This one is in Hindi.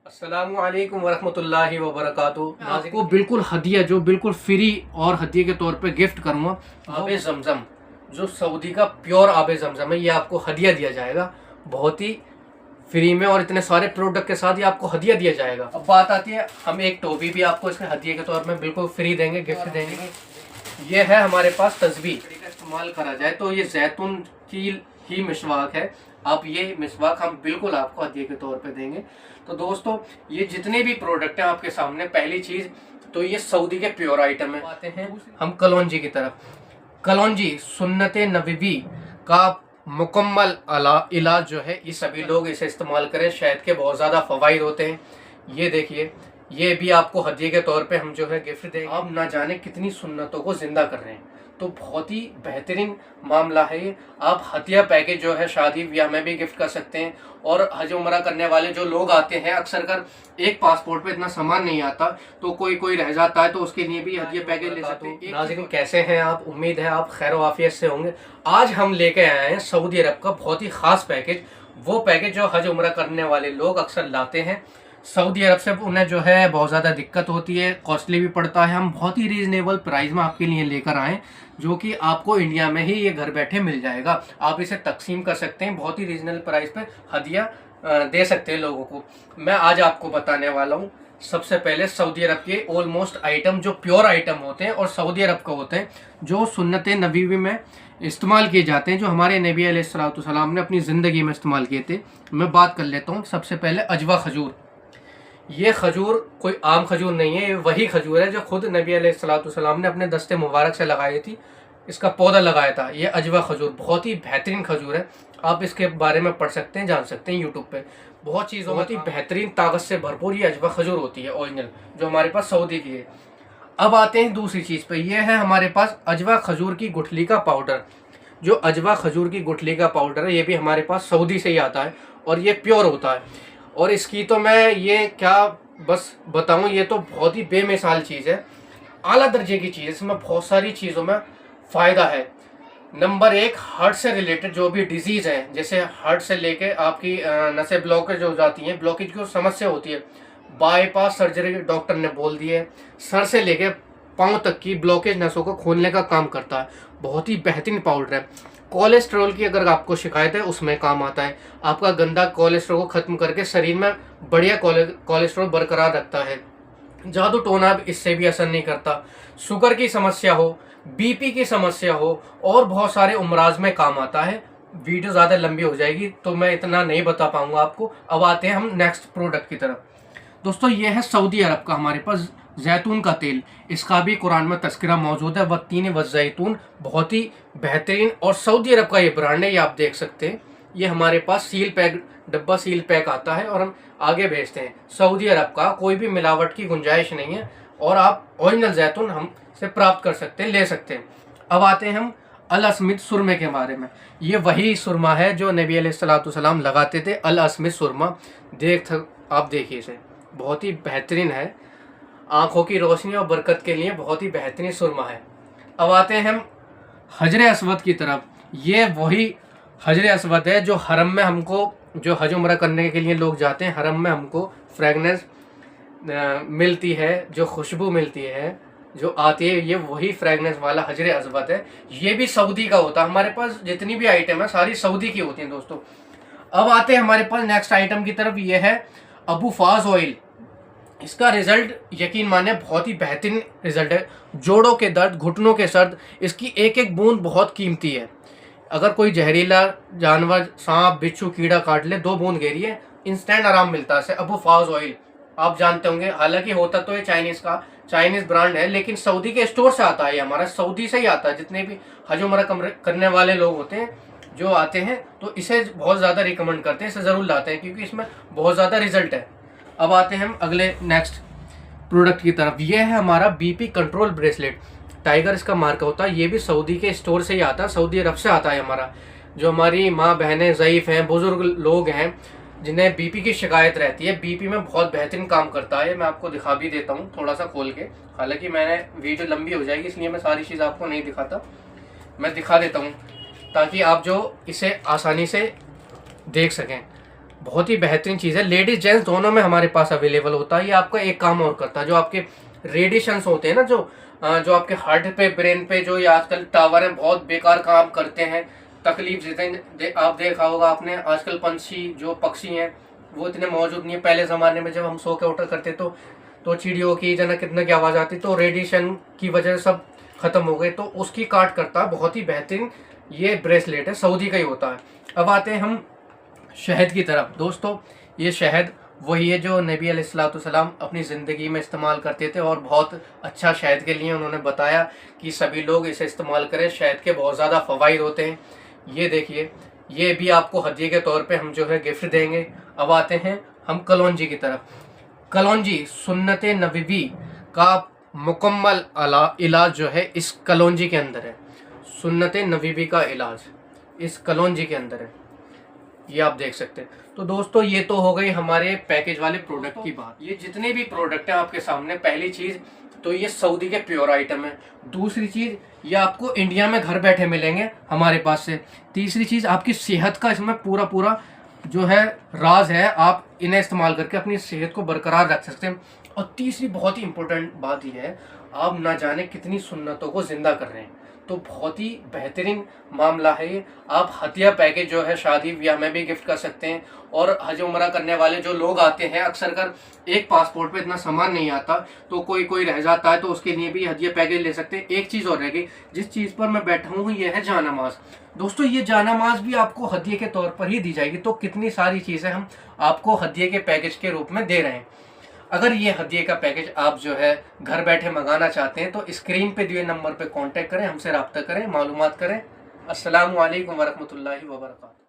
अस्सलामुअलैकुम वरहमतुल्लाहि वबरकातुहू। आपको बिल्कुल हदिया जो बिल्कुल फ्री और हदिये के तौर पे गिफ्ट करूँगा आबे ज़मज़म, जो सऊदी का प्योर आबे ज़मज़म है, ये आपको हदिया दिया जाएगा बहुत ही फ्री में, और इतने सारे प्रोडक्ट के साथ ये आपको हदिया दिया जाएगा। अब बात आती है, हम एक टोपी भी आपको इसके हदिये के तौर में बिल्कुल फ्री देंगे, गिफ्ट देंगे। ये है हमारे पास तस्बीह का इस्तेमाल करा जाए तो ये जैतून की ही मिसवाक है। आप ये मिसवाक हम बिल्कुल आपको हदिये के तौर पे देंगे। तो दोस्तों, ये जितने भी प्रोडक्ट हैं आपके सामने, पहली चीज तो ये सऊदी के प्योर आइटम है। आते हैं हम कलौंजी की तरफ। कलौंजी सुन्नत नबवी का मुकम्मल इलाज जो है, ये सभी लोग इसे इस्तेमाल करें। शहद के बहुत ज़्यादा फ़वाइद होते हैं। ये देखिए, ये भी आपको हदिये के तौर पे हम जो है गिफ्ट देंगे। आप ना जाने कितनी सुन्नतों को जिंदा कर रहे हैं, तो बहुत ही बेहतरीन मामला है ये। आप हदिया पैकेज जो है शादी ब्याह में भी गिफ्ट कर सकते हैं। और हज उम्रा करने वाले जो लोग आते हैं, अक्सर कर एक पासपोर्ट पे इतना सामान नहीं आता, तो कोई रह जाता है, तो उसके लिए भी हदिया पैकेज ले सकते हैं। नाज़रीन, कैसे हैं आप? उम्मीद है आप खैर वाफियत से होंगे। आज हम लेके आए हैं सऊदी अरब का बहुत ही खास पैकेज, वो पैकेज जो हज उम्रा करने वाले लोग अक्सर लाते हैं सऊदी अरब से। उन्हें जो है बहुत ज़्यादा दिक्कत होती है, कॉस्टली भी पड़ता है। हम बहुत ही रीजनेबल प्राइस में आपके लिए लेकर आए, जो कि आपको इंडिया में ही ये घर बैठे मिल जाएगा। आप इसे तकसीम कर सकते हैं, बहुत ही रीजनेबल प्राइस पे हदिया दे सकते हैं लोगों को। मैं आज आपको बताने वाला हूँ सबसे पहले सऊदी अरब के ऑलमोस्ट आइटम जो प्योर आइटम होते हैं और सऊदी अरब के होते हैं, जो सुन्नत नबवी में इस्तेमाल किए जाते हैं, जो हमारे नबी अलैहिस्सलाम ने अपनी ज़िंदगी में इस्तेमाल किए थे। मैं बात कर लेता हूँ सबसे पहले अजवा खजूर। ये खजूर कोई आम खजूर नहीं है, ये वही खजूर है जो खुद नबी अलैहिस्सलाम ने अपने दस्ते मुबारक से लगाई थी, इसका पौधा लगाया था। ये अजवा खजूर बहुत ही बेहतरीन खजूर है। आप इसके बारे में पढ़ सकते हैं, जान सकते हैं यूट्यूब पे। बहुत चीज़ बहुत ही बेहतरीन ताकत से भरपूर ये अजवा खजूर होती है ओरिजिनल, जो हमारे पास सऊदी की है। अब आते हैं दूसरी चीज़ पे। ये है हमारे पास अजवा खजूर की गुठली का पाउडर। जो अजवा खजूर की गुठली का पाउडर है, ये भी हमारे पास सऊदी से ही आता है और ये प्योर होता है। और इसकी तो मैं ये क्या बस बताऊं, ये तो बहुत ही बेमिसाल चीज़ है, आला दर्जे की चीज़ है। इसमें बहुत सारी चीज़ों में फ़ायदा है। नंबर एक, हार्ट से रिलेटेड जो भी डिजीज़ है, जैसे हार्ट से लेके आपकी नसें ब्लॉकेज हो जाती हैं, ब्लॉकेज की समस्या होती है, बाईपास सर्जरी डॉक्टर ने बोल दी है। सर से लेके पाँव तक की ब्लॉकेज नसों को खोलने का काम करता है। बहुत ही बेहतरीन पाउडर है। कोलेस्ट्रॉल की अगर आपको शिकायत है, उसमें काम आता है। आपका गंदा कोलेस्ट्रॉल को ख़त्म करके शरीर में बढ़िया कोलेस्ट्रॉल बरकरार रखता है। जादू टोना इससे भी असर नहीं करता। शुगर की समस्या हो, बीपी की समस्या हो, और बहुत सारे उमराज में काम आता है। वीडियो ज़्यादा लंबी हो जाएगी तो मैं इतना नहीं बता पाऊँगा आपको। अब आते हैं हम नेक्स्ट प्रोडक्ट की तरफ। दोस्तों, ये है सऊदी अरब का हमारे पास जैतून का तेल। इसका भी कुरान में तस्करा मौजूद है, वत्तीन व जैतून, बहुत ही बेहतरीन। और सऊदी अरब का ये ब्रांड है, ये आप देख सकते हैं। ये हमारे पास सील पैक डब्बा सील पैक आता है और हम आगे भेजते हैं। सऊदी अरब का कोई भी मिलावट की गुंजाइश नहीं है, और आप ओरिजिनल जैतून हमसे प्राप्त कर सकते हैं, ले सकते हैं। अब आते हैं हम अल अस्मिद सुरमे के बारे में। ये वही सुरमा है जो नबी अलैहिस्सलाम लगाते थे, अल अस्मिद सुरमा। आप देखिए इसे, बहुत ही बेहतरीन है। आँखों की रोशनी और बरकत के लिए बहुत ही बेहतरीन सुरमा है। अब आते हैं हम हजर अस्वद की तरफ। ये वही हजर अस्वद है जो हरम में हमको, जो हज उम्रा करने के लिए लोग जाते हैं, हरम में हमको फ्रेगनेंस मिलती है, जो खुशबू मिलती है, जो आती है, ये वही फ्रेगनेंस वाला हजर अस्वद है। ये भी सऊदी का होता है। हमारे पास जितनी भी आइटम है सारी सऊदी की होती हैं दोस्तों। अब आते हैं हमारे पास नेक्स्ट आइटम की तरफ। ये है अबू फाज ऑयल। इसका रिजल्ट यकीन माने बहुत ही बेहतरीन रिजल्ट है। जोड़ों के दर्द, घुटनों के दर्द, इसकी एक एक बूंद बहुत कीमती है। अगर कोई जहरीला जानवर, सांप, बिच्छू, कीड़ा काट ले, 2 बूंद घेरिए, इंस्टेंट आराम मिलता है। अबू फाज ऑयल आप जानते होंगे, हालांकि होता तो ये चाइनीज़ ब्रांड है, लेकिन सऊदी के स्टोर से आता है। हमारा सऊदी से ही आता है। जितने भी हज उम्रा करने वाले लोग होते हैं जो आते हैं, तो इसे बहुत ज़्यादा रिकमेंड करते हैं, इसे ज़रूर लाते हैं, क्योंकि इसमें बहुत ज़्यादा रिजल्ट है। अब आते हैं हम अगले नेक्स्ट प्रोडक्ट की तरफ। ये है हमारा बीपी कंट्रोल ब्रेसलेट। टाइगर इसका मार्का होता है। ये भी सऊदी के स्टोर से ही आता है, सऊदी अरब से आता है हमारा। जो हमारी माँ बहनें ज़ईफ़ हैं, बुज़ुर्ग लोग हैं, जिन्हें बीपी की शिकायत रहती है, बीपी में बहुत बेहतरीन काम करता है। मैं आपको दिखा भी देता हूँ थोड़ा सा खोल के। हालांकि मैंने वीडियो लंबी हो जाएगी, इसलिए मैं सारी चीज़ आपको नहीं दिखाता। मैं दिखा देता हूँ ताकि आप जो इसे आसानी से देख सकें। बहुत ही बेहतरीन चीज़ है, लेडीज जेंट्स दोनों में हमारे पास अवेलेबल होता है। ये आपका एक काम और करता है, जो आपके रेडिएशंस होते हैं ना, जो आपके हार्ट पे, ब्रेन पे, जो ये आजकल टावर हैं बहुत बेकार काम करते हैं, तकलीफ देते हैं। आप देखा होगा आपने, आजकल पंछी जो पक्षी हैं वो इतने मौजूद नहीं है। पहले ज़माने में जब हम सो के उठा करते तो चिड़ियों की जना कितने की आवाज़ आती, तो रेडिएशन की वजह से सब खत्म हो गए, तो उसकी काट करता है। बहुत ही बेहतरीन ये ब्रेसलेट है, सऊदी का ही होता है। अब आते हैं हम शहद की तरफ। दोस्तों ये शहद वही है जो नबी अलैहिस्सलाम अपनी ज़िंदगी में इस्तेमाल करते थे, और बहुत अच्छा शहद के लिए उन्होंने बताया कि सभी लोग इसे इस्तेमाल करें, शहद के बहुत ज़्यादा फ़वाइद होते हैं। ये देखिए, ये भी आपको हदिये के तौर पे हम जो है गिफ्ट देंगे। अब आते हैं हम कलौंजी की तरफ। कलौंजी सुन्नत नबवी का मुकम्मल इलाज जो है इस कलौंजी के अंदर है। सुन्नत नबवी का इलाज इस कलौंजी के अंदर है, ये आप देख सकते हैं। तो दोस्तों ये तो हो गई हमारे पैकेज वाले प्रोडक्ट की बात। ये जितने भी प्रोडक्ट हैं आपके सामने, पहली चीज़ तो ये सऊदी के प्योर आइटम है। दूसरी चीज़ ये आपको इंडिया में घर बैठे मिलेंगे हमारे पास से। तीसरी चीज़ आपकी सेहत का इसमें पूरा जो है राज है, आप इन्हें इस्तेमाल करके अपनी सेहत को बरकरार रख सकते हैं। और तीसरी बहुत ही इंपॉर्टेंट बात यह है, आप ना जाने कितनी सुन्नतों को जिंदा कर रहे हैं। तो बहुत ही बेहतरीन मामला है ये। आप हदिया पैकेज जो है शादी ब्याह में भी गिफ्ट कर सकते हैं। और हज उम्रा करने वाले जो लोग आते हैं, अक्सर कर एक पासपोर्ट पे इतना सामान नहीं आता, तो कोई रह जाता है, तो उसके लिए भी हदिया पैकेज ले सकते हैं। एक चीज़ और रहेगी, जिस चीज़ पर मैं बैठा हूँ ये है जानामाज। दोस्तों ये जानामाज भी आपको हदिये के तौर पर ही दी जाएगी। तो कितनी सारी चीज़ें हम आपको हदिये के पैकेज के रूप में दे रहे हैं। अगर ये हदिये का पैकेज आप जो है घर बैठे मंगाना चाहते हैं, तो स्क्रीन पे दिए नंबर पे कांटेक्ट करें, हमसे रब्ता करें, मालूमात करें। अस्सलामु अलैकुम वरहमतुल्लाहि वबरकातुहू।